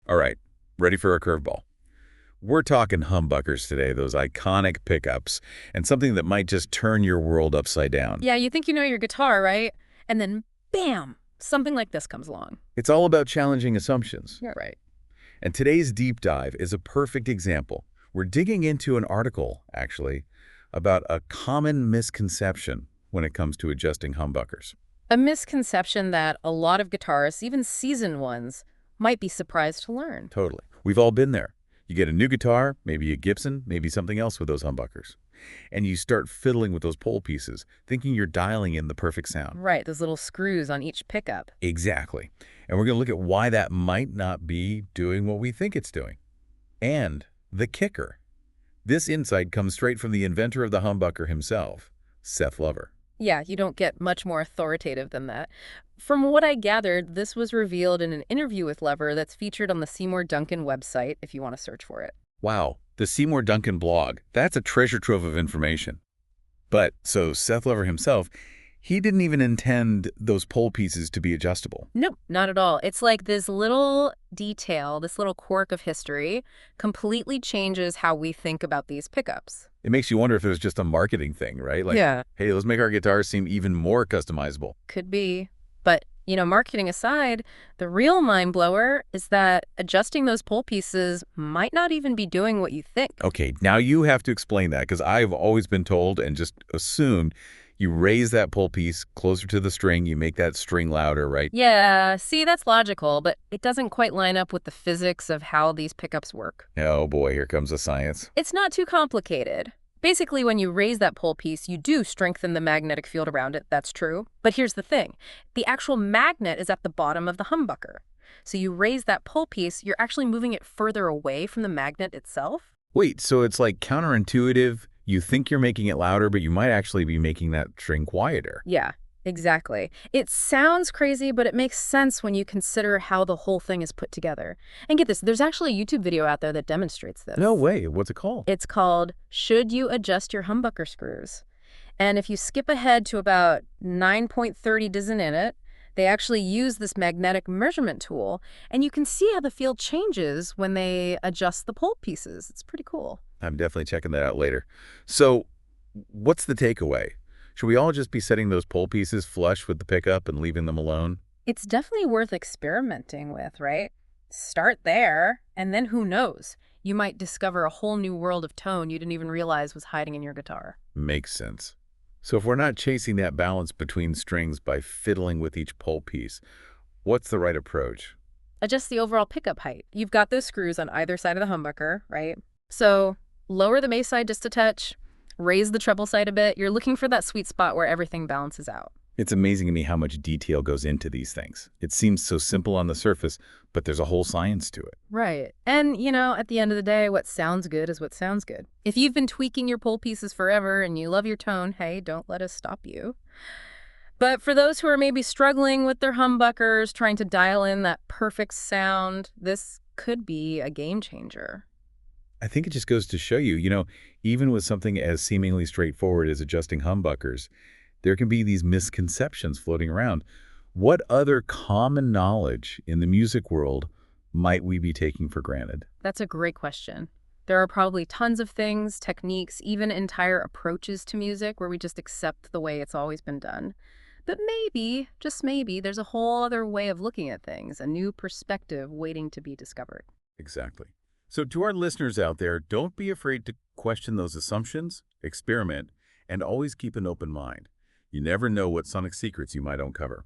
All right, ready for a curveball. We're talking humbuckers today, those iconic pickups, and something that might just turn your world upside down. Yeah, you think you know your guitar, right? And then, bam, something like this comes along. It's all about challenging assumptions. You're right. And today's deep dive is a perfect example. We're digging into an article, actually, about a common misconception when it comes to adjusting humbuckers. A misconception that a lot of guitarists, even seasoned ones, might be surprised to learn. Totally. We've all been there. You get a new guitar, maybe a Gibson, maybe something else with those humbuckers. And you start fiddling with those pole pieces, thinking you're dialing in the perfect sound. Right, those little screws on each pickup. Exactly. And we're going to look at why that might not be doing what we think it's doing. And the kicker. This insight comes straight from the inventor of the humbucker himself, Seth Lover. Yeah, you don't get much more authoritative than that. From what I gathered, this was revealed in an interview with Lever that's featured on the Seymour Duncan website, if you want to search for it. Wow, the Seymour Duncan blog. That's a treasure trove of information. But, so Seth Lover himself, he didn't even intend those pole pieces to be adjustable. Nope, not at all. It's like this little detail, this little quirk of history, completely changes how we think about these pickups. It makes you wonder if it was just a marketing thing, right? Like, Yeah. hey, let's make our guitars seem even more customizable. Could be. But, marketing aside, the real mind blower is that adjusting those pole pieces might not even be doing what you think. Okay, now you have to explain that, because I've always been told and just assumed you raise that pole piece closer to the string, you make that string louder, right? Yeah, see, that's logical, but it doesn't quite line up with the physics of how these pickups work. Oh boy, here comes the science. It's not too complicated. Basically, when you raise that pole piece, you do strengthen the magnetic field around it, that's true. But here's the thing. The actual magnet is at the bottom of the humbucker. So you raise that pole piece, you're actually moving it further away from the magnet itself. Wait, so it's like counterintuitive. You think you're making it louder, but you might actually be making that string quieter. Yeah, exactly. It sounds crazy, but it makes sense when you consider how the whole thing is put together. And get this, there's actually a YouTube video out there that demonstrates this. No way. What's it called? It's called Should You Adjust Your Humbucker Screws? And if you skip ahead to about 9.30 doesn't in it, they actually use this magnetic measurement tool, and you can see how the field changes when they adjust the pole pieces. It's pretty cool. I'm definitely checking that out later. So what's the takeaway? Should we all just be setting those pole pieces flush with the pickup and leaving them alone? It's definitely worth experimenting with, right? Start there, and then who knows? You might discover a whole new world of tone you didn't even realize was hiding in your guitar. Makes sense. So if we're not chasing that balance between strings by fiddling with each pole piece, what's the right approach? Adjust the overall pickup height. You've got those screws on either side of the humbucker, right? So lower the bass side just a touch, raise the treble side a bit. You're looking for that sweet spot where everything balances out. It's amazing to me how much detail goes into these things. It seems so simple on the surface, but there's a whole science to it. Right. And, at the end of the day, what sounds good is what sounds good. If you've been tweaking your pole pieces forever and you love your tone, hey, don't let us stop you. But for those who are maybe struggling with their humbuckers, trying to dial in that perfect sound, this could be a game changer. I think it just goes to show you, even with something as seemingly straightforward as adjusting humbuckers, there can be these misconceptions floating around. What other common knowledge in the music world might we be taking for granted? That's a great question. There are probably tons of things, techniques, even entire approaches to music where we just accept the way it's always been done. But maybe, just maybe, there's a whole other way of looking at things, a new perspective waiting to be discovered. Exactly. So to our listeners out there, don't be afraid to question those assumptions, experiment, and always keep an open mind. You never know what sonic secrets you might uncover.